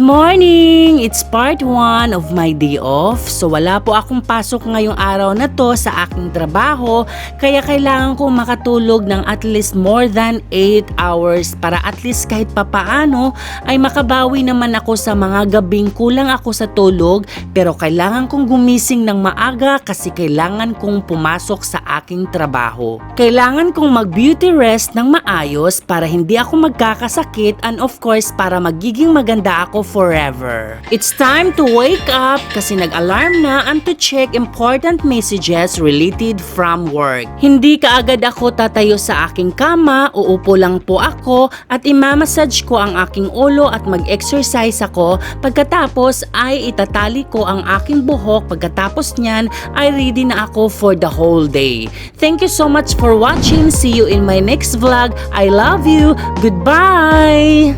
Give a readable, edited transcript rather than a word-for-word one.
morning! It's part 1 of my day off. So wala po akong pasok ngayong araw na to sa aking trabaho, kaya kailangan kong makatulog ng at least more than 8 hours para at least kahit papaano ay makabawi naman ako sa mga gabing kulang ako sa tulog, pero kailangan kong gumising ng maaga kasi kailangan kong pumasok sa aking trabaho. Kailangan kong mag-beauty rest ng maayos para hindi ako magkakasakit and of course para magiging maganda ako forever. It's time to wake up kasi nag-alarm na and to check important messages related from work. Hindi kaagad ako tatayo sa aking kama, uupo lang po ako at imamassage ko ang aking ulo at mag-exercise ako. Pagkatapos ay itatali ko ang aking buhok. Pagkatapos niyan ay ready na ako for the whole day. Thank you so much for watching. See you in my next vlog. I love you. Goodbye!